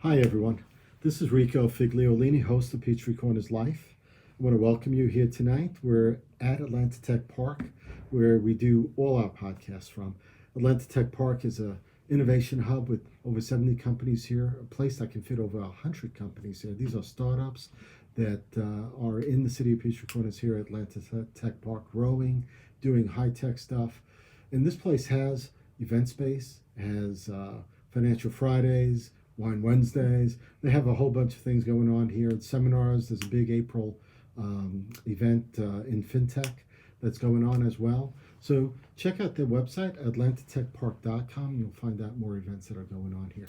Hi, everyone. This is Rico Figliolini, host of Peachtree Corners Life. I want to welcome you here tonight. We're at Atlanta Tech Park, where we do all our podcasts from. Atlanta Tech Park is an innovation hub with over 70 companies here, a place that can fit over 100 companies here. These are startups that are in the city of Peachtree Corners here at Atlanta Tech Park, growing, doing high-tech stuff. And this place has event space, has Financial Fridays, Wine Wednesdays. They have a whole bunch of things going on here. Seminars. There's a big April event in FinTech that's going on as well. So check out their website, atlantatechpark.com. You'll find out more events that are going on here.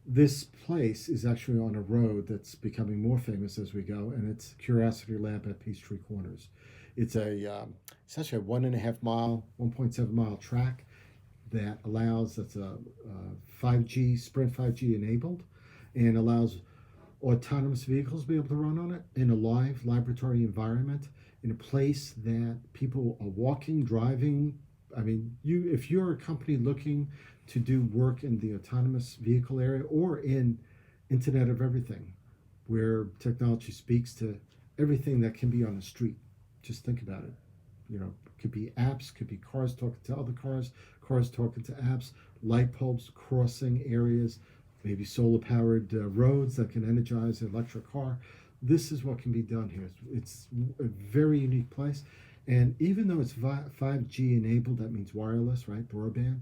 This place is actually on a road that's becoming more famous as we go, and it's Curiosity Lab at Peachtree Corners. It's actually a 1.5 mile, 1.7 mile track that allows, that's a 5G, Sprint 5G enabled, and allows autonomous vehicles to be able to run on it in a live laboratory environment, in a place that people are walking, driving. I mean, if you're a company looking to do work in the autonomous vehicle area or in Internet of Everything, where technology speaks to everything that can be on the street, just think about it. You know, it could be apps, could be cars talking to other cars, cars talking to apps, light bulbs crossing areas, maybe solar-powered roads that can energize an electric car. This is what can be done here. It's a very unique place. And even though it's 5G enabled, that means wireless, right, broadband,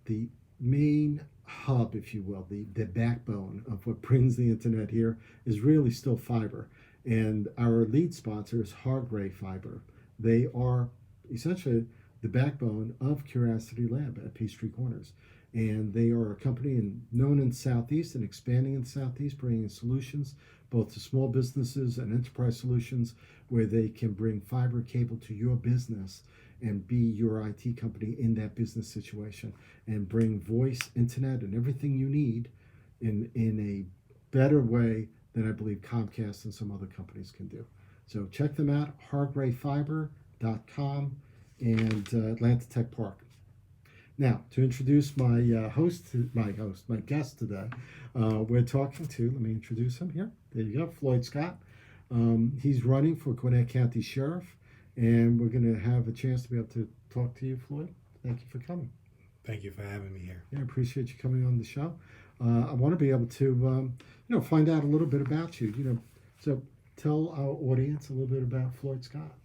the main hub, if you will, the backbone of what brings the internet here is really still fiber. And our lead sponsor is Hargray Fiber. They are essentially the backbone of Curiosity Lab at Peachtree Corners. And they are a company known in the Southeast and expanding in the Southeast, bringing solutions both to small businesses and enterprise solutions where they can bring fiber cable to your business and be your IT company in that business situation and bring voice, internet, and everything you need in a better way than I believe Comcast and some other companies can do. So check them out, hargrayfiber.com and Atlanta Tech Park. Now, to introduce my guest today, we're talking to, let me introduce him here. There you go, Floyd Scott. He's running for Gwinnett County Sheriff, and we're going to have a chance to be able to talk to you, Floyd. Thank you for coming. Thank you for having me here. Yeah, I appreciate you coming on the show. I want to be able to, find out a little bit about you. So tell our audience a little bit about Floyd Scott.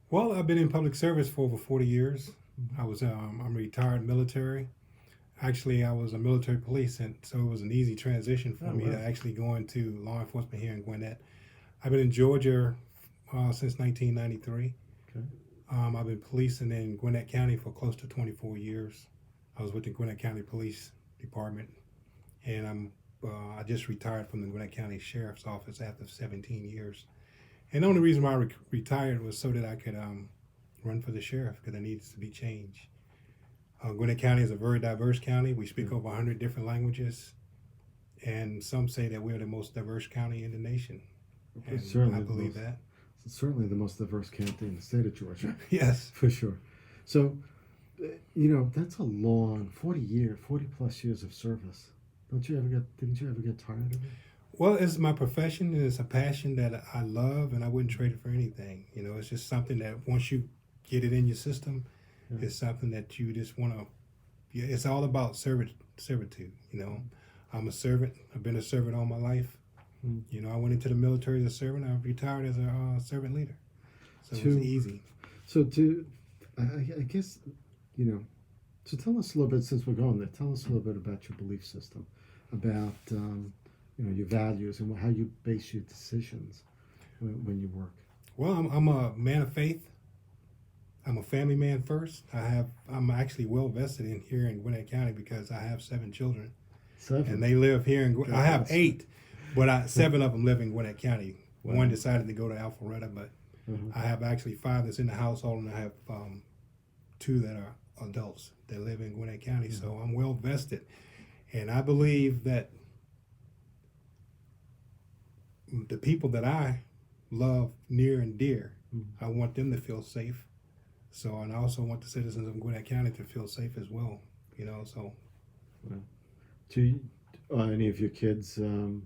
Well, I've been in public service for over 40 years. I'm retired military. Actually, I was a military police, and so it was an easy transition for me to actually go into law enforcement here in Gwinnett. I've been in Georgia since 1993. Okay. I've been policing in Gwinnett County for close to 24 years. I was with the Gwinnett County Police Department, and I just retired from the Gwinnett County Sheriff's Office after 17 years. And the only reason why I retired was so that I could run for the sheriff, because there needs to be change. Gwinnett County is a very diverse county. We speak over 100 different languages, and some say that we're the most diverse county in the nation. And I believe that. It's certainly the most diverse county in the state of Georgia. Yes. For sure. So, that's a long 40 plus years of service. Didn't you ever get tired of it? Well, it's my profession, and it's a passion that I love, and I wouldn't trade it for anything. It's just something that once you get it in your system, it's something that you just want to. Yeah, it's all about servitude. I'm a servant. I've been a servant all my life. I went into the military as a servant. I retired as a servant leader. So it was easy. So I guess, so tell us a little bit, since we're going there, tell us a little bit about your belief system, about your values and how you base your decisions when you work. Well, I'm a man of faith. I'm a family man first. I'm actually well vested in here in Gwinnett County because I have 7 children. 7? And they live here in I have 8, but 7 of them live in Gwinnett County. Wow. One decided to go to Alpharetta, but I have actually 5 that's in the household, and I have 2 that are adults that live in Gwinnett County. So I'm well vested. And I believe that the people that I love near and dear, I want them to feel safe. So, and I also want the citizens of Gwinnett County to feel safe as well, so. To Any of your kids, do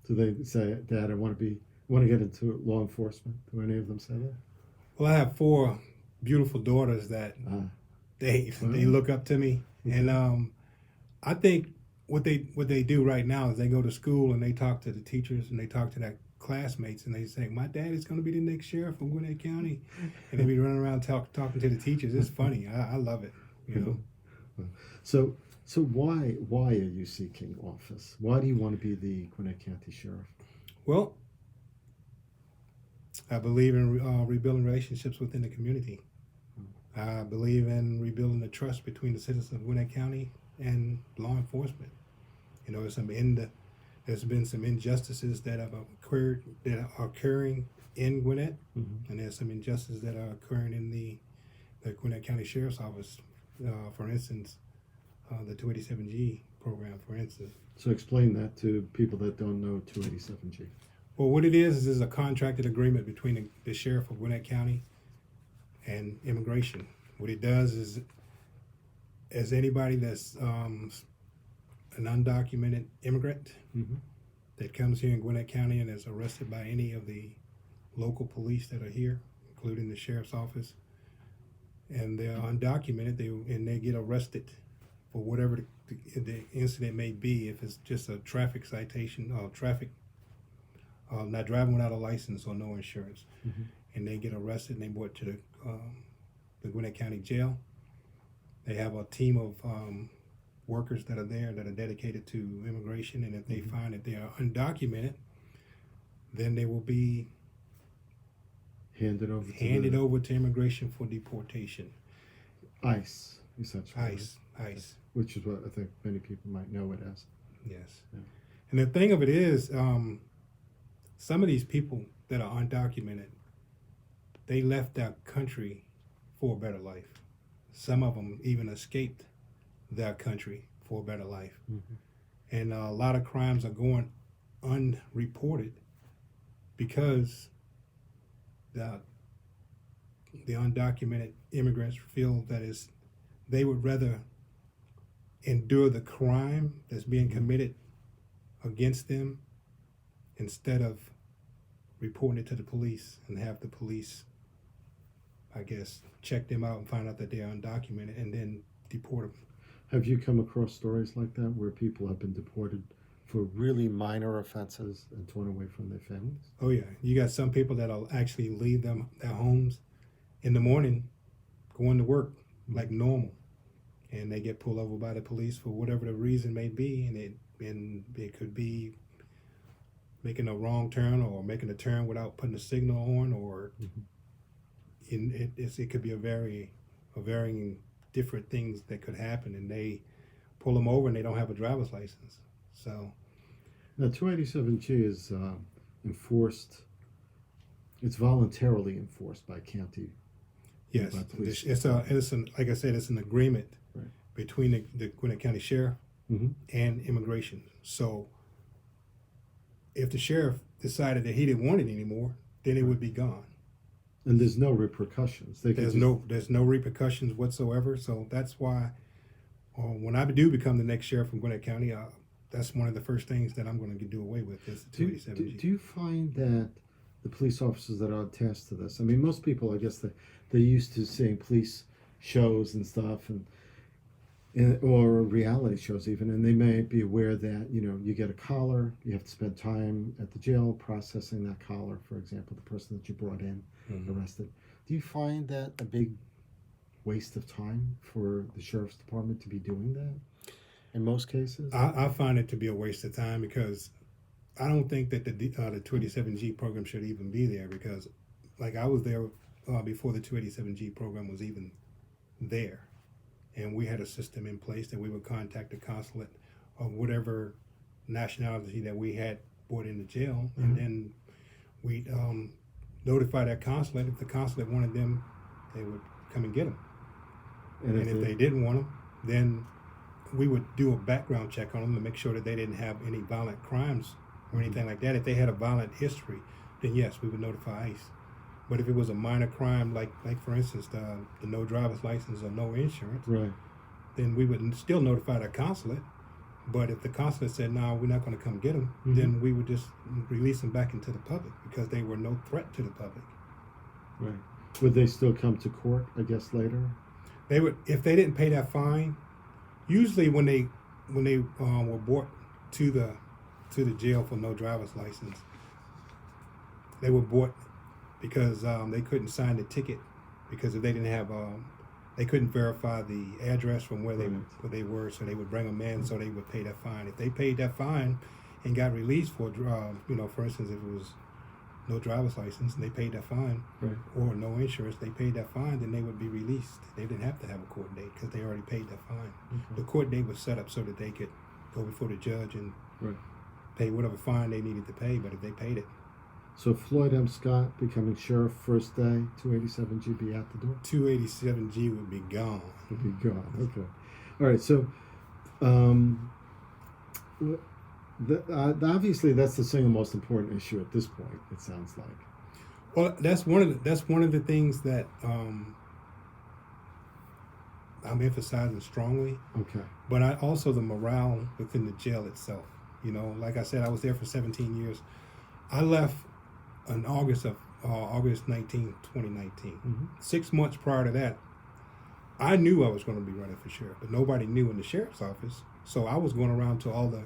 they say, "Dad, I want to get into law enforcement"? Do any of them say that? Well, I have four beautiful daughters that Ah, they look up to me, and I think what they do right now is they go to school and they talk to the teachers and they talk to their classmates and they say, "My dad is going to be the next sheriff of Gwinnett County," and they be running around talking to the teachers. It's funny. I love it. You know. So, why are you seeking office? Why do you want to be the Gwinnett County Sheriff? Well, I believe in rebuilding relationships within the community. I believe in rebuilding the trust between the citizens of Gwinnett County and law enforcement. You know, there's been some injustices that have occurred that are occurring in Gwinnett, and there's some injustices that are occurring in the Gwinnett County Sheriff's Office. For instance, the 287G program, for instance. So explain that to people that don't know 287G. Well, what it is a contracted agreement between the sheriff of Gwinnett County and immigration. What it does is, as anybody that's an undocumented immigrant that comes here in Gwinnett County and is arrested by any of the local police that are here, including the sheriff's office, and they're undocumented, they get arrested for whatever the incident may be. If it's just a traffic citation or not driving without a license or no insurance, and they get arrested and they brought to the Gwinnett County Jail. They have a team of workers that are there that are dedicated to immigration, and if they find that they are undocumented, then they will be handed over to immigration for deportation. ICE, essentially. ICE. Which is what I think many people might know it as. Yes. Yeah. And the thing of it is, some of these people that are undocumented, they left their country for a better life. Some of them even escaped their country for a better life. And a lot of crimes are going unreported because the undocumented immigrants feel that they would rather endure the crime that's being committed against them instead of reporting it to the police and have the police, I guess, check them out and find out that they're undocumented and then deport them. Have you come across stories like that where people have been deported for really minor offenses and torn away from their families? Oh yeah, you got some people that'll actually leave their homes in the morning, going to work like normal, and they get pulled over by the police for whatever the reason may be, and it could be making a wrong turn or making a turn without putting a signal on, or it could be a varying different things that could happen, and they pull them over and they don't have a driver's license. So now 287G is enforced. It's voluntarily enforced by county. Yes, by police. Like I said, it's an agreement between the Gwinnett County Sheriff and immigration. So if the sheriff decided that he didn't want it anymore, then it would be gone. And there's no repercussions. There's no repercussions whatsoever. So that's why when I do become the next sheriff of Gwinnett County, that's one of the first things that I'm going to do away with is the 287G. Do you find that the police officers that are attached to this, I mean, most people, I guess, they're used to seeing police shows and stuff, or reality shows even, and they may be aware that, you get a collar, you have to spend time at the jail processing that collar, for example, the person that you brought in, arrested. Do you find that a big waste of time for the sheriff's department to be doing that in most cases? I find it to be a waste of time because I don't think that the 287G program should even be there, because like I was there before the 287G program was even there. And we had a system in place that we would contact the consulate of whatever nationality that we had brought into jail, and then we'd notify that consulate. If the consulate wanted them, they would come and get them. And if they didn't want them, then we would do a background check on them to make sure that they didn't have any violent crimes or anything like that. If they had a violent history, then yes, we would notify ICE. But if it was a minor crime, like for instance, the no driver's license or no insurance, then we would still notify the consulate, But if the consulate said, no, we're not going to come get them, Mhm. then we would just release them back into the public because they were no threat to the public. Right. Would they still come to court, I guess, later? They would, if they didn't pay that fine. Usually, when they were brought to the jail for no driver's license, they were brought because they couldn't sign the ticket because if they didn't have they couldn't verify the address from where they were, so they would bring them in, so they would pay that fine. If they paid that fine and got released for for instance, if it was no driver's license and they paid that fine, Right. or no insurance, they paid that fine, then they would be released. They didn't have to have a court date because they already paid that fine. Okay. The court date was set up so that they could go before the judge and Right. pay whatever fine they needed to pay, but if they paid it. So Floyd M. Scott becoming sheriff first day, 287G be out the door? 287G would be gone. Would be gone. Okay. All right. So, obviously, that's the single most important issue at this point. It sounds like. Well, that's one of the things that I'm emphasizing strongly. Okay. But also the morale within the jail itself. Like I said, I was there for 17 years. I left in August 19, 2019. Mm-hmm. 6 months prior to that, I knew I was going to be running for sheriff, but nobody knew in the sheriff's office. So I was going around to all the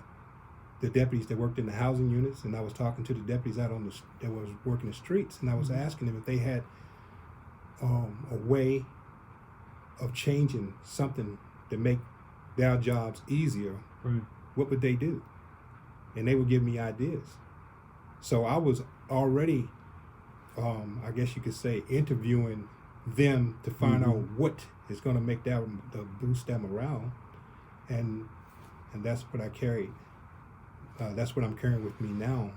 deputies that worked in the housing units, and I was talking to the deputies out that was working the streets, and I was asking them if they had a way of changing something to make their jobs easier. Right. What would they do? And they would give me ideas. So I was already, I guess you could say, interviewing them to find out what is going to make to boost their morale, and that's what I carried. That's what I'm carrying with me now.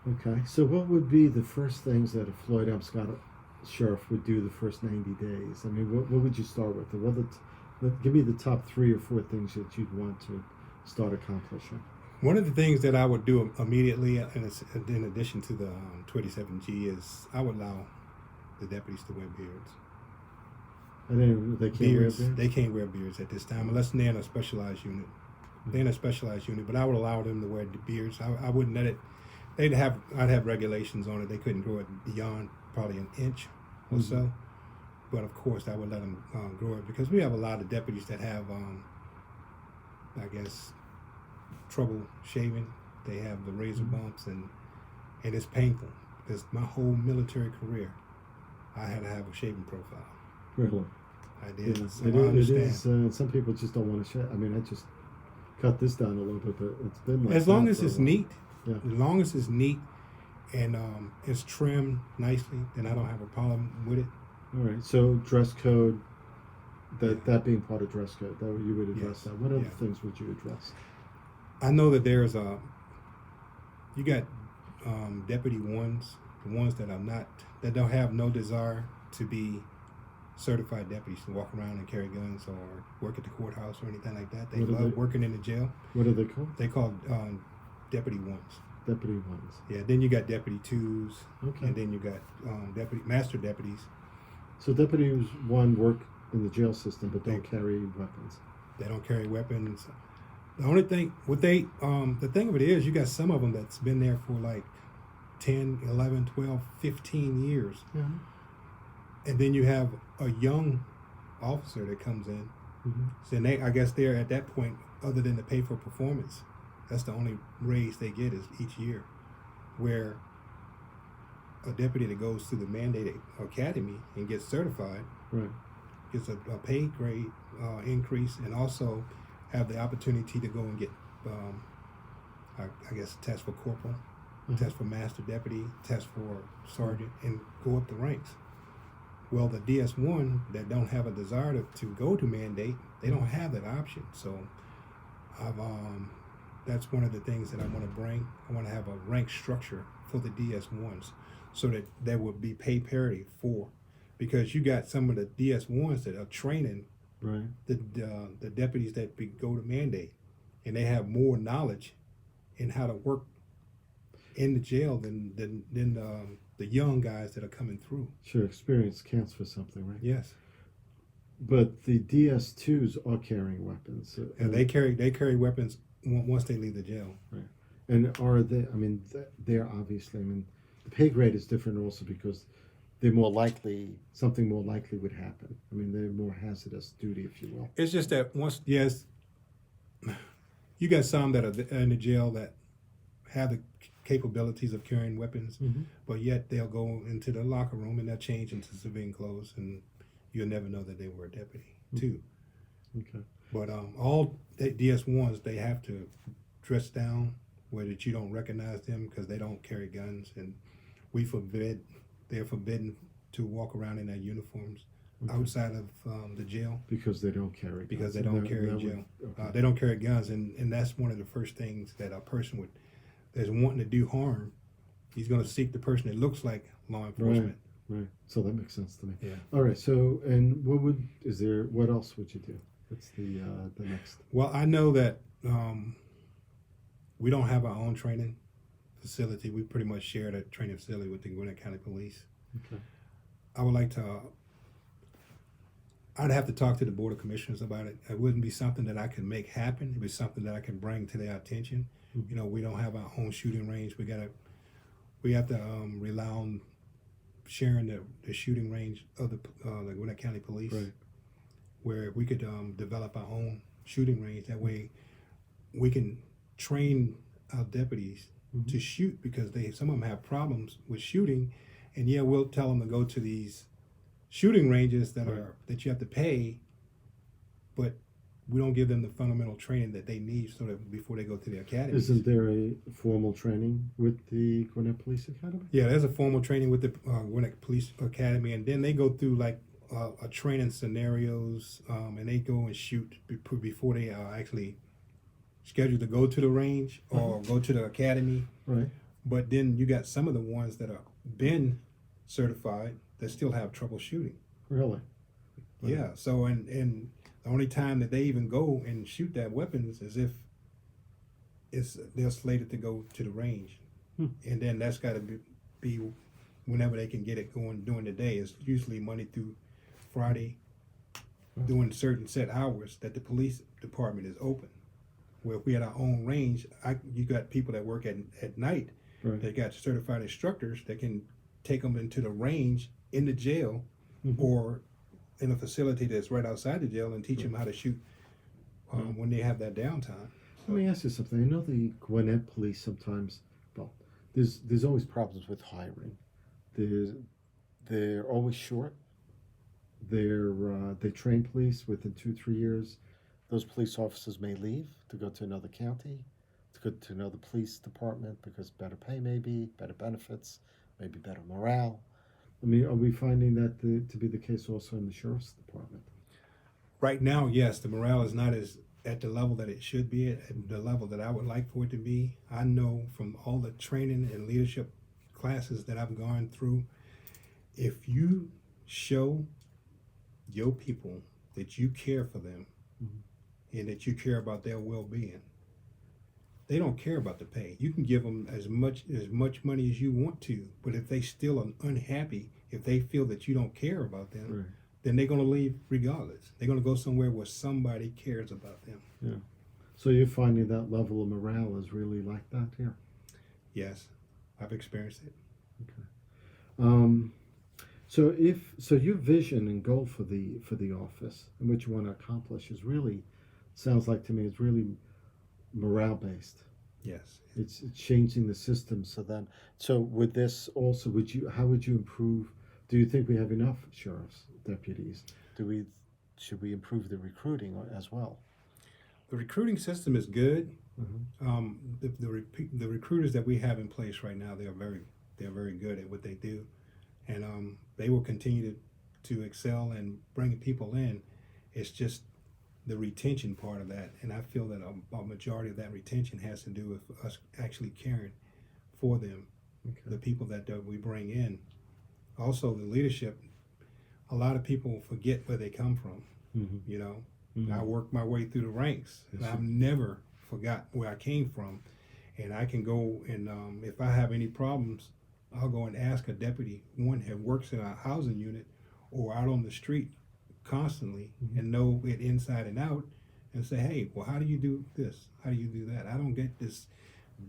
Okay. So, what would be the first things that a Floyd M. Scott sheriff would do the first 90 days? I mean, what would you start with? Give me the top 3 or 4 things that you'd want to start accomplishing. One of the things that I would do immediately, in addition to the 27G, is I would allow the deputies to wear beards. And then they can't wear beards? They can't wear beards at this time unless they're in a specialized unit. They're in a specialized unit, but I would allow them to wear the beards. I wouldn't let it. I'd have regulations on it. They couldn't grow it beyond probably an inch or so. But of course, I would let them grow it because we have a lot of deputies that have, I guess, trouble shaving. They have the razor bumps, and it's painful because my whole military career, I had to have a shaving profile. Really? I did. Yeah. So It I understand. is. Some people just don't want to shave. I mean, I just cut this down a little bit, but it's been like As long as it's neat, Yeah. as long as it's neat and it's trimmed nicely, then I don't have a problem with it. All right. So dress code, that being part of dress code, that you would address Yes. that. What other Yeah. things would you address? I know that there's you got deputy ones, the ones that don't have no desire to be certified deputies to walk around and carry guns or work at the courthouse or anything like that. They What are love they? working in the jail. What are they called? They call deputy ones. Deputy ones. Yeah. Then you got deputy twos, Okay. and then you got master deputies. So deputies, one, work in the jail system but don't They- carry weapons. They don't carry weapons. The only thing, the thing of it is, you got some of them that's been there for like 10, 11, 12, 15 years. Yeah. And then you have a young officer that comes in. Mm-hmm. So I guess they're at that point, other than to pay for performance, that's the only raise they get is each year. Where a deputy that goes through the mandated academy and gets certified Right. gets a pay grade increase, and also have the opportunity to go and get, I guess, test for corporal, test for master deputy, test for sergeant, and go up the ranks. Well, the DS1 that don't have a desire to go to mandate, they don't have that option. So, that's one of the things that I want to bring. I want to have a rank structure for the DS1s, so that there would be pay parity for, because you got some of the DS1s that are training Right. the deputies that go to mandate, and they have more knowledge in how to work in the jail than the young guys that are coming through. Sure, experience counts for something, right? Yes, But the DS2s are carrying weapons. and they carry weapons once they leave the jail. Right. And are they? I mean, they're obviously. I mean, the pay grade is different also because they're more likely. Something more likely would happen. I mean, they're more hazardous duty, if you will. It's just that once, yes, you got some that are in the jail that have the capabilities of carrying weapons, but yet they'll go into the locker room and they'll change into civilian clothes, and you'll never know that they were a deputy too. Okay. But all DS1s, they have to dress down where that you don't recognize them because they don't carry guns, and they're forbidden to walk around in their uniforms outside of the jail Because they don't carry guns. because they don't carry jail. They don't carry guns, and that's one of the first things that a person that's wanting to do harm, he's going to seek the person that looks like law enforcement. Right. So that makes sense to me. Yeah. All right. So, and what else would you do? What's the next? Well, I know that we don't have our own training facility. We pretty much share that training facility with the Gwinnett County Police. Okay. I would like to. I'd have to talk to the Board of Commissioners about it. It wouldn't be something that I could make happen. It'd be something that I can bring to their attention. You know, we don't have our own shooting range. We have to rely on sharing the shooting range of the Gwinnett County Police, Right. where we could develop our own shooting range. That way, we can train our deputies to shoot because some of them have problems with shooting, and yeah, we'll tell them to go to these shooting ranges that you have to pay, but we don't give them the fundamental training that they need so that before they go to the academy. Isn't there a formal training with the Gwinnett Police Academy? Yeah, there's a formal training with the Gwinnett Police Academy, and then they go through like a training scenarios, and they go and shoot before they are actually scheduled to go to the range or go to the academy. Right. But then you got some of the ones that are been certified that still have trouble shooting. Really? Right. Yeah. So and the only time that they even go and shoot that weapons is if they're slated to go to the range, and then that's got to be whenever they can get it going during the day. It's usually Monday through Friday, during certain set hours that the police department is open. Where if we had our own range, you got people that work at night. Right. They got certified instructors that can take them into the range in the jail or in a facility that's right outside the jail and teach them how to shoot when they have that downtime. Let me ask you something. I know the Gwinnett Police sometimes. Well, there's always problems with hiring. They're always short. They train police within 2-3 years. Those police officers may leave to go to another county, to go to another police department because better pay maybe, better benefits, maybe better morale. I mean, are we finding that to be the case also in the sheriff's department? Right now, yes, the morale is not as at the level that it should be, at the level that I would like for it to be. I know from all the training and leadership classes that I've gone through, if you show your people that you care for them and that you care about their well-being, they don't care about the pay. You can give them as much money as you want to, but if they still are unhappy, if they feel that you don't care about them, then they're going to leave regardless. They're going to go somewhere where somebody cares about them. Yeah. So you're finding that level of morale is really like that here? Yes, I've experienced it. Okay. So your vision and goal for the office and what you want to accomplish is really, sounds like to me, it's really morale based. Yes. It's changing the system so with this also how would you improve? Do you think we have enough sheriff's deputies? Should we improve the recruiting as well? The recruiting system is good. The recruiters that we have in place right now, they're very good at what they do, and they will continue to excel and bring people in. It's just the retention part of that, and I feel that a majority of that retention has to do with us actually caring for them, the people that we bring in. Also, the leadership. A lot of people forget where they come from. You know, I worked my way through the ranks, and I've never forgot where I came from. And I can go and if I have any problems, I'll go and ask a deputy, one who works in a housing unit or out on the street constantly and know it inside and out, and say, hey, well, how do you do this? How do you do that? I don't get this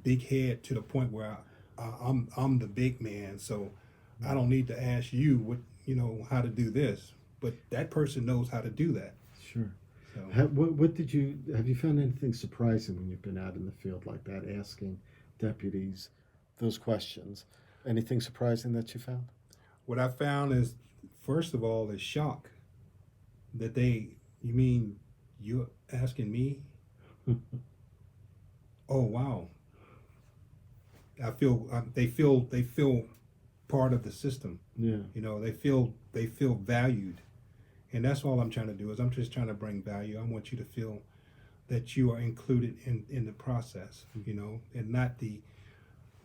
big head to the point where I'm the big man, so I don't need to ask you how to do this. But that person knows how to do that. Sure. So Have you found anything surprising when you've been out in the field like that, asking deputies those questions? Anything surprising that you found? what I found is, first of all, is shock that you mean you're asking me? Oh wow! They feel part of the system. Yeah. They feel valued, and that's all I'm trying to do. Is I'm just trying to bring value. I want you to feel that you are included in the process. And not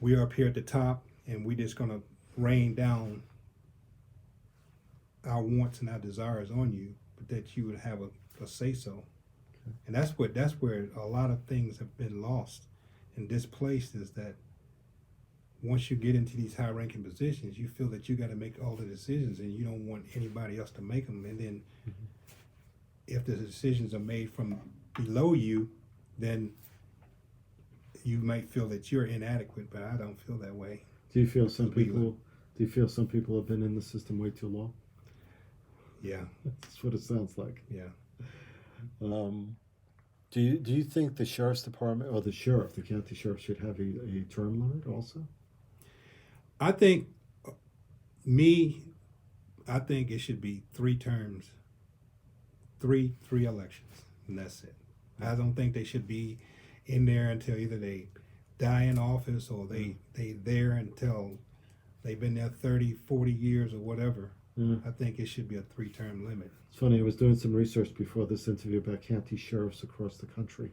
we're up here at the top and we're just gonna rain down our wants and our desires on you, but that you would have a say so. Okay. And that's where a lot of things have been lost and displaced, is that once you get into these high ranking positions, you feel that you got to make all the decisions and you don't want anybody else to make them. And then if the decisions are made from below you, then you might feel that you're inadequate, but I don't feel that way. Do you feel some people have been in the system way too long? Yeah. That's what it sounds like. Yeah. Do you think the sheriff's department or the county sheriff, should have a term limit also? I think it should be 3 terms, three elections, and that's it. I don't think they should be in there until either they die in office or they there until they've been there 30, 40 years or whatever. I think it should be a 3-term limit. It's funny, I was doing some research before this interview about county sheriffs across the country.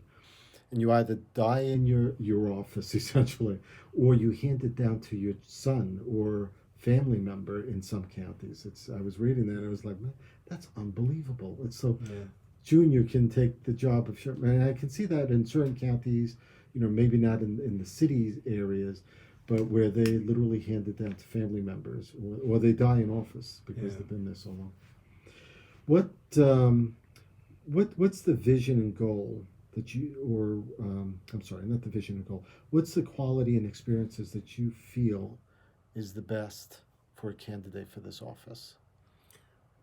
And you either die in your office, essentially, or you hand it down to your son or family member in some counties. I was reading that and I was like, man, that's unbelievable. It's so junior can take the job of sheriff. And I can see that in certain counties, maybe not in the city areas, but where they literally hand it down to family members, or they die in office because they've been there so long. What's the vision and goal that not the vision and goal. What's the quality and experiences that you feel is the best for a candidate for this office?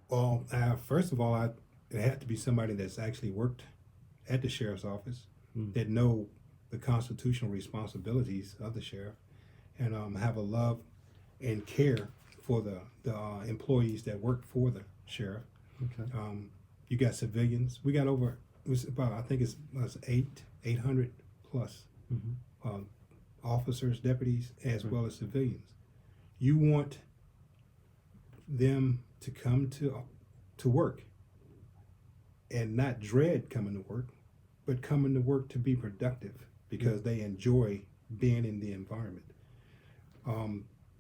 Well, first of all, it had to be somebody that's actually worked at the sheriff's office, that know the constitutional responsibilities of the sheriff, and have a love and care for the employees that work for the sheriff. Okay. You got civilians. We got over. It was about, I think it was 800 plus officers, deputies, as well as civilians. You want them to come to work and not dread coming to work, but coming to work to be productive because they enjoy being in the environment.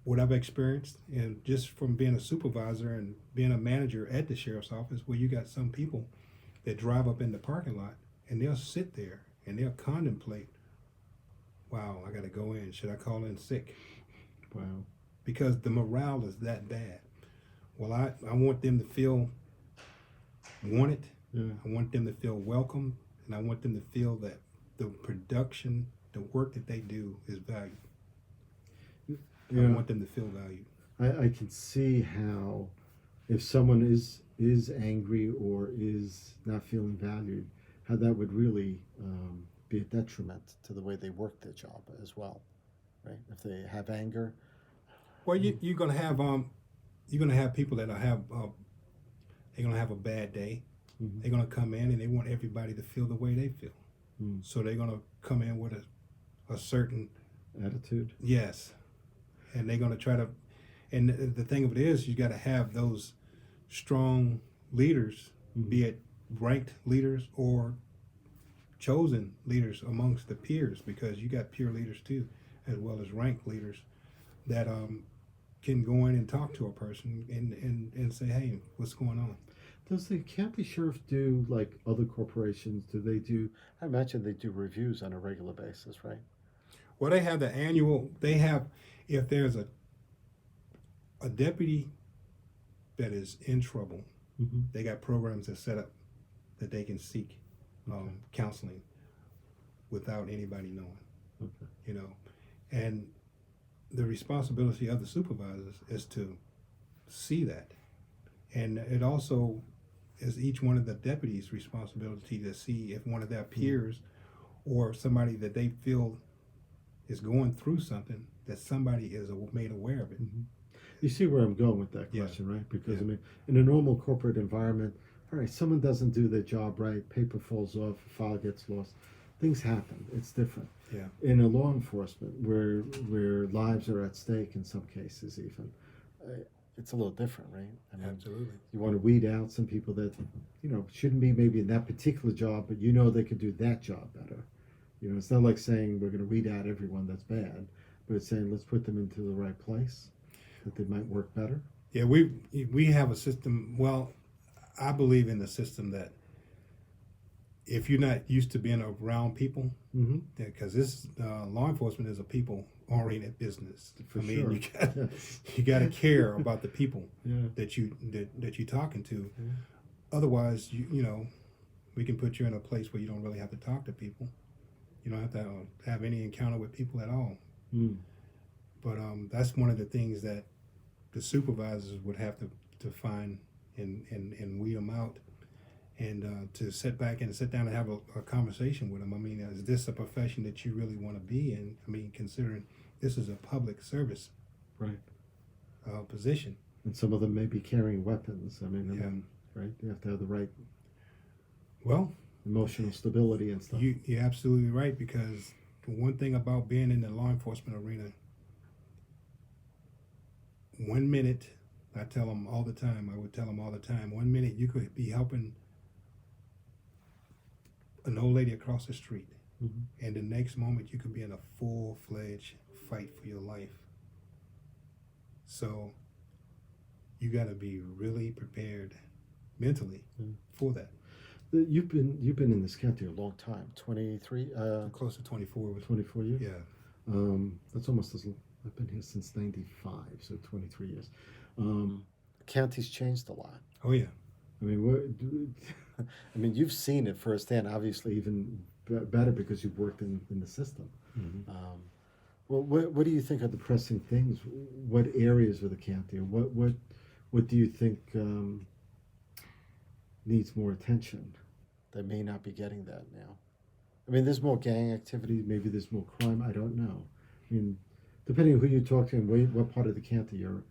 What I've experienced, and just from being a supervisor and being a manager at the sheriff's office, where you got some people that drive up in the parking lot and they'll sit there and they'll contemplate, wow, I got to go in. Should I call in sick? Wow. Because the morale is that bad. Well, I want them to feel wanted. Yeah. I want them to feel welcome, and I want them to feel that the production, the work that they do is valued. Yeah. I want them to feel valued. I can see how if someone is angry or is not feeling valued, how that would really be a detriment to the way they work their job as well, right? If they have anger. Well, you're gonna have people that they're gonna have a bad day. Mm-hmm. They're gonna come in and they want everybody to feel the way they feel. So they're gonna come in with a certain attitude. Yes, and they're gonna try to. And the thing of it is, you got to have those strong leaders, be it ranked leaders or chosen leaders amongst the peers, because you got peer leaders too, as well as ranked leaders that can go in and talk to a person and say, hey, what's going on? Does the county sheriff do like other corporations? I imagine they do reviews on a regular basis, right? Well, they have if there's a deputy that is in trouble, they got programs that set up that they can seek counseling without anybody knowing. Okay. You know, and the responsibility of the supervisors is to see that, and it also is each one of the deputies' responsibility to see if one of their peers or somebody that they feel is going through something, that somebody is made aware of it. Mm-hmm. You see where I'm going with that Yeah. question, right? Because Yeah. I mean, in a normal corporate environment, all right, someone doesn't do their job right, paper falls off, a file gets lost, things happen. It's different. Yeah. In a law enforcement, where lives are at stake in some cases, even, it's a little different, right? I mean, Absolutely. you want to weed out some people that shouldn't be maybe in that particular job, but they could do that job better. It's not like saying we're going to weed out everyone that's bad, but it's saying let's put them into the right place that they might work better. Yeah, we have a system. Well, I believe in the system that if you're not used to being around people, Mm-hmm. because this law enforcement is a people-oriented business. For I sure. mean, Yes. you got to care about the people Yeah. that you're talking to. Yeah. Otherwise, we can put you in a place where you don't really have to talk to people. You don't have to have any encounter with people at all. Mm. But that's one of the things that the supervisors would have to find and weed them out, and to sit down and have a conversation with them. I mean, is this a profession that you really want to be in? I mean, considering this is a public service Right. position. And some of them may be carrying weapons. I mean, Yeah. right? You have to have the right Well, emotional stability and stuff. you're absolutely right, because the one thing about being in the law enforcement arena, 1 minute, I would tell them all the time, 1 minute you could be helping an old lady across the street, Mhm. and the next moment you could be in a full-fledged fight for your life. So you got to be really prepared mentally for that. You've been in this county a long time, 23, Close to 24. 24 years. Yeah. That's almost as long. I've been here since '95, so 23 years. County's changed a lot. Oh yeah. I mean, you've seen it firsthand. Obviously, even better because you've worked in the system. Mm-hmm. Well, what do you think are the pressing things? What areas of the county, or what do you think needs more attention that may not be getting that now? I mean, there's more gang activity. Maybe there's more crime. I don't know. I mean, depending on who you talk to and what part of the county you're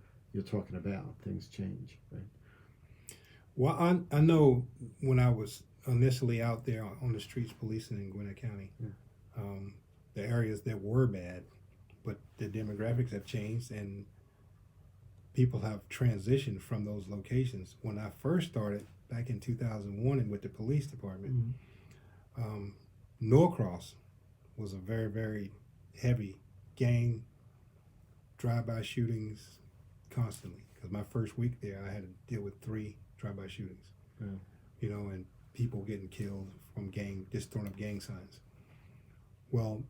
talking about, things change, right? Well, I know when I was initially out there on the streets policing in Gwinnett County, the areas that were bad, but the demographics have changed and people have transitioned from those locations. When I first started back in 2001 and with the police department, Norcross was a very, very heavy gang drive-by shootings constantly. Because my first week there, I had to deal with 3 drive-by shootings. Yeah. And people getting killed from just throwing up gang signs. Well,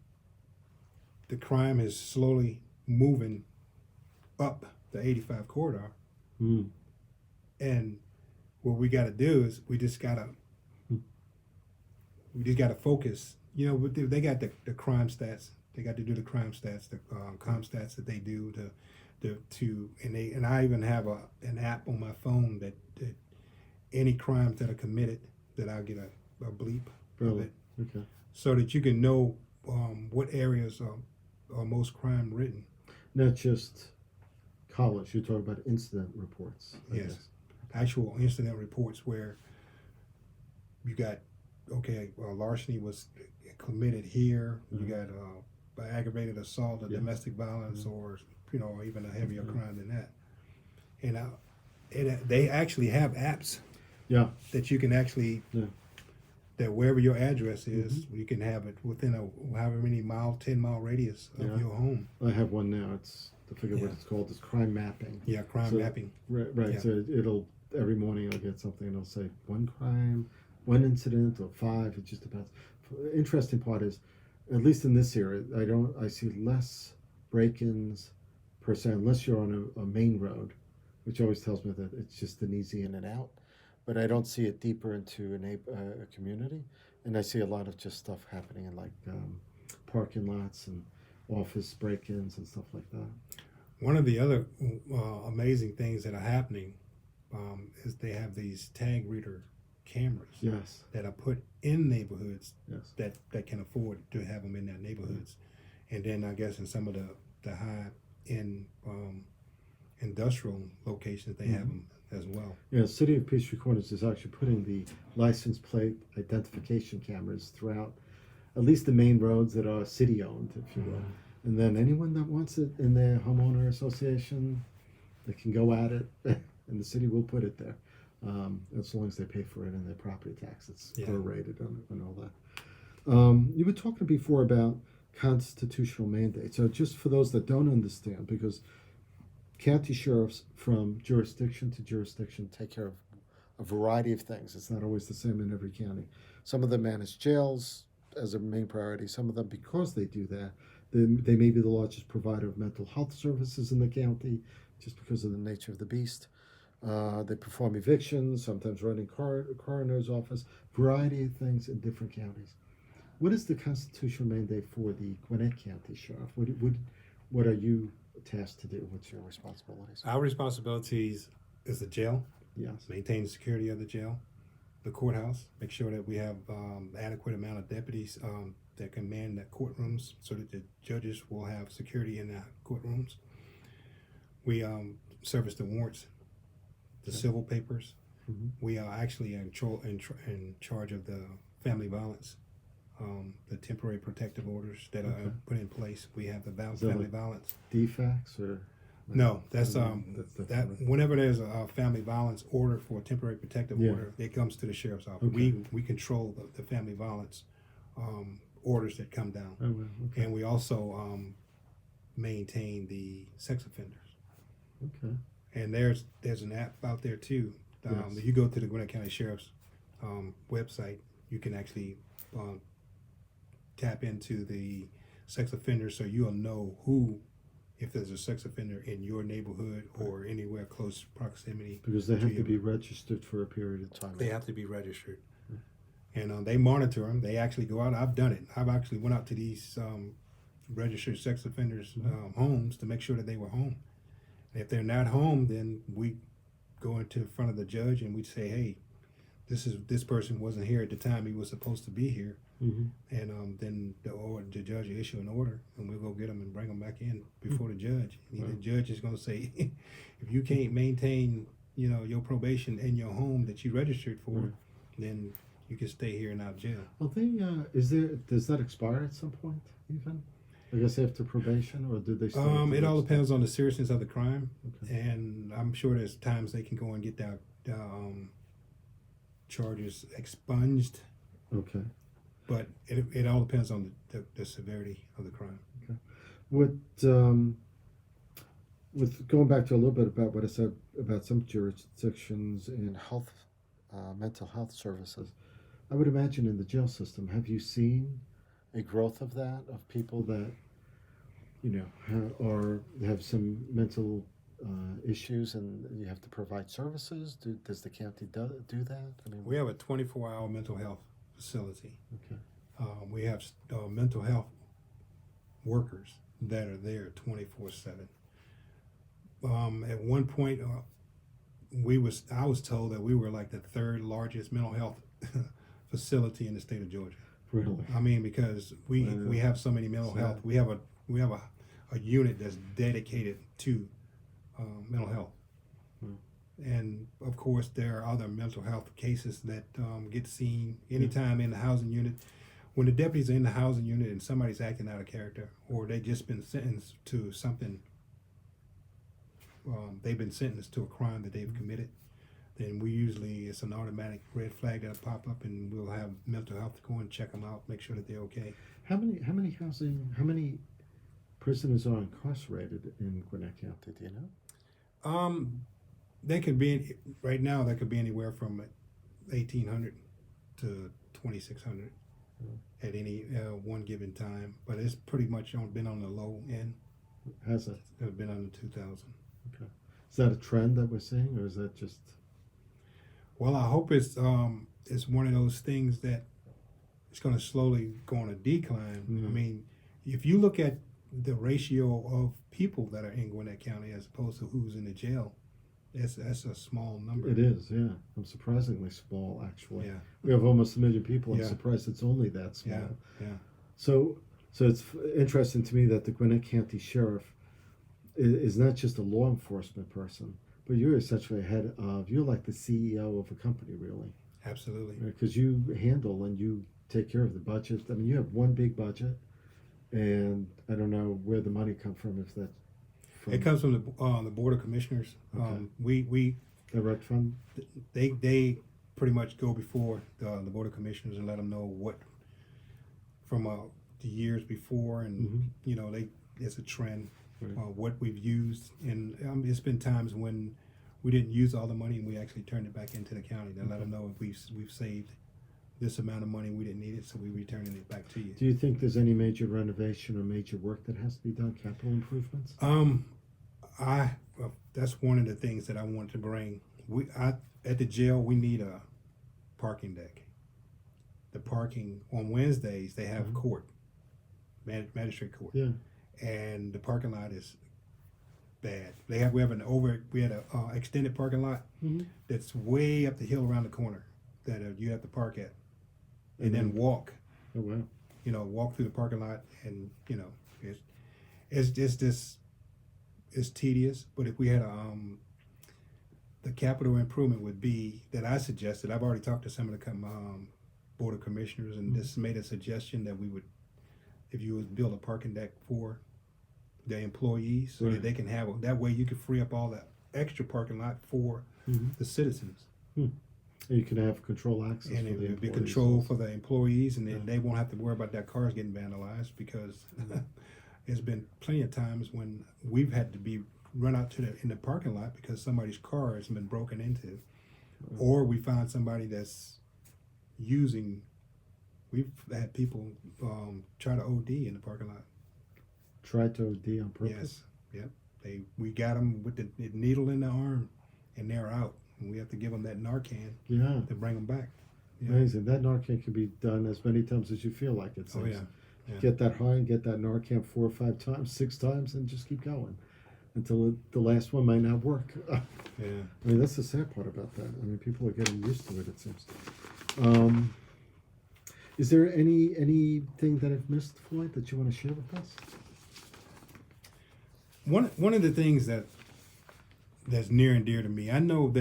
the crime is slowly moving up the 85 corridor. Mm. And what we got to do is we just got to focus. They got the crime stats. They got to do the crime stats, the com stats that they do and I even have an app on my phone that any crimes that are committed, that I'll get a bleep of it, Okay. so that you can know what areas are most crime ridden. Not just college. You're talking about incident reports. I Yes. guess. Actual incident reports where you got larceny was committed here. You got aggravated assault or domestic violence, or even a heavier crime than that. And they actually have apps. Yeah. That you can actually that wherever your address is, you can have it within however many 10-mile radius of your home. I have one now. I forget what it's called. It's crime mapping. Yeah, crime mapping. Right. Yeah. So it'll every morning I'll get something and it'll say 1 crime, 1 incident, or 5. It just depends. Interesting part is, at least in this area, I see less break-ins per se, unless you're on a main road, which always tells me that it's just an easy in and out. But I don't see it deeper into a community. and I see a lot of just stuff happening in like parking lots and office break-ins and stuff like that. One of the other amazing things that are happening is they have these tag reader cameras Yes. that are put in neighborhoods Yes. that can afford to have them in their neighborhoods. And then I guess in some of the high end industrial locations, they have them as well. Yeah, the city of Peachtree Corners is actually putting the license plate identification cameras throughout at least the main roads that are city owned, if you will. And then anyone that wants it in their homeowner association, they can go at it, and the city will put it there, as long as they pay for it in their property tax. It's prorated and all that. You were talking before about constitutional mandate. So just for those that don't understand, because county sheriffs from jurisdiction to jurisdiction take care of a variety of things. It's not always the same in every county. Some of them manage jails as a main priority. Some of them, because they do that, they may be the largest provider of mental health services in the county, just because of the nature of the beast. They perform evictions, sometimes running coroner's office, variety of things in different counties. What is the constitutional mandate for the Gwinnett County Sheriff? What are you tasked to do? What's your responsibilities? Our responsibilities is the jail. Yes. Maintain the security of the jail, the courthouse, make sure that we have adequate amount of deputies that can man the courtrooms so that the judges will have security in the courtrooms. We service the warrants, the civil papers. Mm-hmm. We are actually in charge of the family violence, the temporary protective orders that are put in place. We have the family violence. DFACs or? No, that's whenever there's a family violence order for a temporary protective order, it comes to the sheriff's office. Okay. We control the family violence orders that come down, and we also maintain the sex offenders. Okay. And there's an app out there too. If you go to the Gwinnett County Sheriff's website, you can actually tap into the sex offenders, so you'll know if there's a sex offender in your neighborhood or anywhere close proximity. Because they have to be registered for a period of time. They have to be registered. And they monitor them. They actually go out. I've done it. I've actually went out to these registered sex offenders' homes to make sure that they were home. And if they're not home, then we go into front of the judge and we say, hey, this person wasn't here at the time he was supposed to be here. Mm-hmm. And then the judge will issue an order, and we'll go get them and bring them back in before the judge. And the judge is going to say, if you can't maintain, your probation in your home that you registered for, then you can stay here and out of jail. Well, does that expire at some point even? I guess after probation, or did they? It all depends on the seriousness of the crime, and I'm sure there's times they can go and get their charges expunged. Okay. But it all depends on the severity of the crime. Okay. With going back to a little bit about what I said about some jurisdictions in mental health services, I would imagine in the jail system, have you seen a growth of that, of people that, have some mental issues and you have to provide services? Does the county do that? I mean, we have a 24-hour mental health facility. Okay. We have mental health workers that are there 24/7. At one point, I was told that we were like the third largest mental health facility in the state of Georgia. Really? I mean, because we have so many mental health. We have a unit that's dedicated to mental health. And of course, there are other mental health cases that get seen anytime in the housing unit. When the deputies are in the housing unit and somebody's acting out of character, or they just been sentenced to something, they've been sentenced to a crime that they've committed, then it's an automatic red flag that'll pop up, and we'll have mental health go and check them out, make sure that they're okay. How many prisoners are incarcerated in Gwinnett County? Do you know? They could be right now. That could be anywhere from 1,800 to 2,600 at any one given time. But it's pretty much been on the low end. Has it? It's been under 2,000. Okay. Is that a trend that we're seeing, or is that just? Well, I hope it's one of those things that it's going to slowly go on a decline. Yeah. I mean, if you look at the ratio of people that are in Gwinnett County as opposed to who's in the jail, that's a small number. It is, yeah. I'm surprisingly small, actually. Yeah. We have almost 1 million people. I'm Yeah. surprised it's only that small. Yeah. Yeah. So it's interesting to me that the Gwinnett County Sheriff is not just a law enforcement person, but you're essentially you're like the CEO of a company, really. Absolutely. Because you handle and you take care of the budget. I mean, you have one big budget, and I don't know where the money comes from, if that's from It comes from the Board of Commissioners. Okay. We direct fund. they pretty much go before the Board of Commissioners and let them know what from the years before, and Mhm. you know, it's a trend. Right. What we've used, and it's been times when we didn't use all the money and we actually turned it back into the county to let them know if we've saved this amount of money, we didn't need it, so we're returning it back to you. Do you think there's any major renovation or major work that has to be done, capital improvements? That's one of the things that I want to bring. At the jail, we need a parking deck. The parking on Wednesdays, they have Mhm. court, magistrate court, Yeah. and the parking lot is bad. We had a extended parking lot Mm-hmm. that's way up the hill around the corner that you have to park at, and then walk. Oh wow. Walk through the parking lot, and it's just it's tedious. But if we had the capital improvement would be that I suggested. I've already talked to some of the Board of Commissioners, and just made a suggestion that we would, if you would build a parking deck for the employees, so Right. that they can have that way you could free up all that extra parking lot for Mhm. the citizens, And you can have control access and for it the would be employees control also. for the employees, and then Yeah. they won't have to worry about their cars getting vandalized, because there's been plenty of times when we've had to be run out in the parking lot because somebody's car has been broken into, or we find somebody that's using. We've had people try to OD in the parking lot. Try to OD on purpose. Yes, yep. We got them with the needle in the arm, and they're out, and we have to give them that Narcan Yeah. to bring them back. Yeah. Amazing. That Narcan can be done as many times as you feel like it. Oh seems. yeah. Yeah. Get that high and get that Narcan 4 or 5 times, 6 times, and just keep going until the last one might not work. Yeah. I mean, that's the sad part about that. I mean, people are getting used to it, it seems. Is there anything that I've missed, Floyd, that you want to share with us? One of the things that's near and dear to me, I know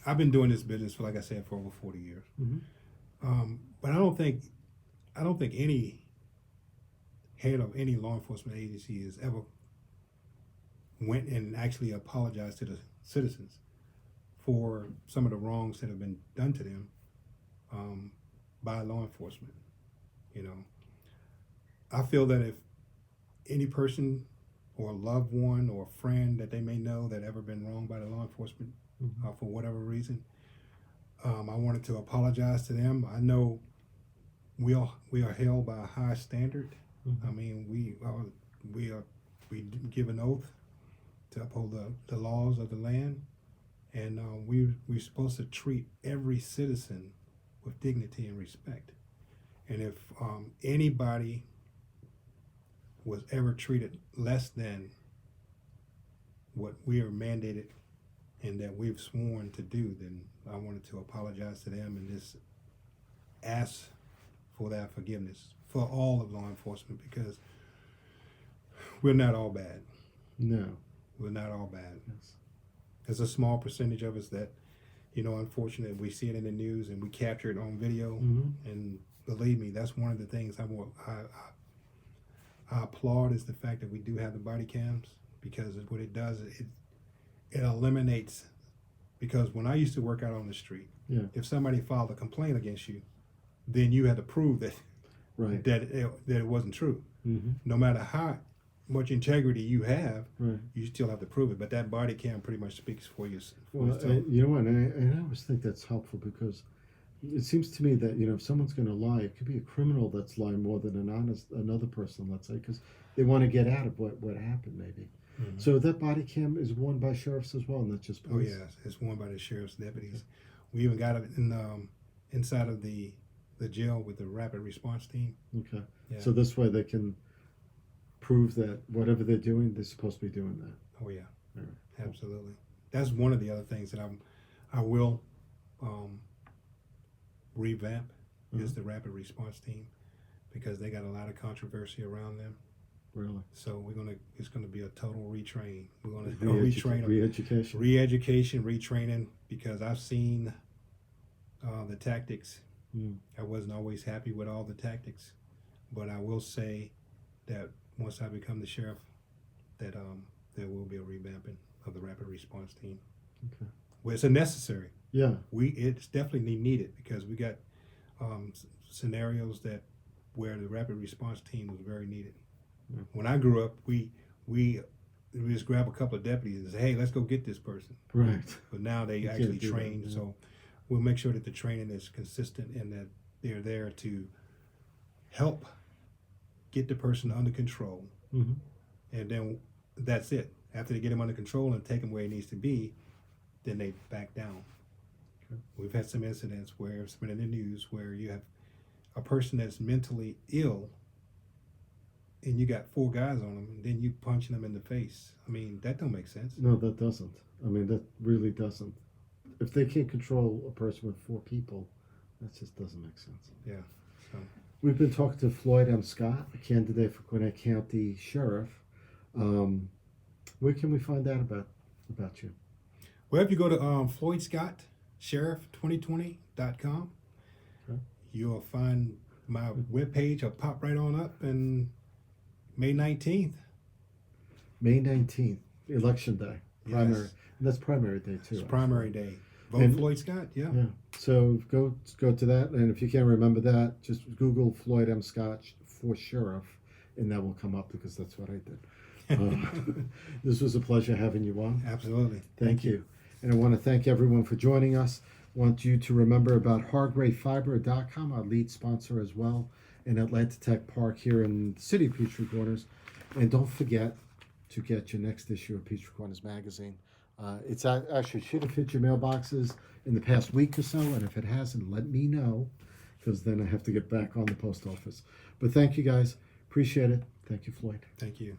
I've been doing this business for, like I said, for over 40 years. Mm-hmm. But I don't think any head of any law enforcement agency has ever went and actually apologized to the citizens for some of the wrongs that have been done to them by law enforcement. I feel that if any person or a loved one or a friend that they may know that ever been wronged by the law enforcement for whatever reason, I wanted to apologize to them. I know we are held by a high standard. Mm-hmm. I mean, we give an oath to uphold the laws of the land, and we're supposed to treat every citizen with dignity and respect. And if anybody was ever treated less than what we are mandated and that we've sworn to do, then I wanted to apologize to them and just ask for that forgiveness for all of law enforcement, because we're not all bad. No. We're not all bad. Yes. There's a small percentage of us that, unfortunately, we see it in the news and we capture it on video. Mm-hmm. And believe me, that's one of the things I applaud, is the fact that we do have the body cams, because what it does, it eliminates. Because when I used to work out on the street, Yeah. if somebody filed a complaint against you, then you had to prove that Right. that it wasn't true. Mm-hmm. No matter how much integrity you have, Right. you still have to prove it. But that body cam pretty much speaks for you. Well, you know what? And I always think that's helpful, because it seems to me that if someone's going to lie, it could be a criminal that's lying more than another person, let's say, because they want to get out of what happened, maybe. Mm-hmm. So that body cam is worn by sheriffs as well, not just Oh police. yes, it's worn by the sheriff's deputies. We even got it inside of the the jail with the rapid response team. Okay. Yeah. So this way they can prove that whatever they're doing, they're supposed to be doing that. Oh yeah, All right. absolutely. That's one of the other things that I will revamp is the rapid response team, because they got a lot of controversy around them. Really? So it's gonna be a total retrain. We're gonna retrain them, Re-education. re-education, retraining, because I've seen the tactics. I wasn't always happy with all the tactics, but I will say that once I become the sheriff, that there will be a revamping of the rapid response team. Okay. Well, it's a necessary. Yeah. It's definitely needed, because we got scenarios where the rapid response team was very needed. Yeah. When I grew up, we just grab a couple of deputies and say, "Hey, let's go get this person." Right. But now they You actually can't do that, train, yeah. so we'll make sure that the training is consistent and that they're there to help get the person under control. Mm-hmm. And then that's it. After they get him under control and take him where he needs to be, then they back down. Okay. We've had some incidents where it's been in the news where you have a person that's mentally ill and you got 4 guys on them, and then you punching them in the face. I mean, that don't make sense. No, that doesn't. I mean, that really doesn't. If they can't control a person with 4 people, that just doesn't make sense. Yeah. So We've been talking to Floyd M. Scott, a candidate for Gwinnett County Sheriff. Where can we find out about you? well, if you go to Floyd Scott Sheriff 2020.com, Okay. you'll find my webpage. I'll pop right on up, and May 19th. May 19th, Election Day, primary. Yes. And that's primary day too. It's primary day. Vote And- Floyd Scott. Yeah. Yeah. So go to that, and if you can't remember that, just Google Floyd M. Scott for Sheriff, and that will come up, because that's what I did. This was a pleasure having you on. Absolutely. Thank you. And I want to thank everyone for joining us. Want you to remember about HargrayFiber.com, our lead sponsor as well, in Atlanta Tech Park here in the city of Peachtree Corners. And don't forget to get your next issue of Peachtree Corners magazine. It's actually should have hit your mailboxes in the past week or so, and if it hasn't, let me know, because then I have to get back on the post office. But thank you guys. Appreciate it. Thank you, Floyd. Thank you.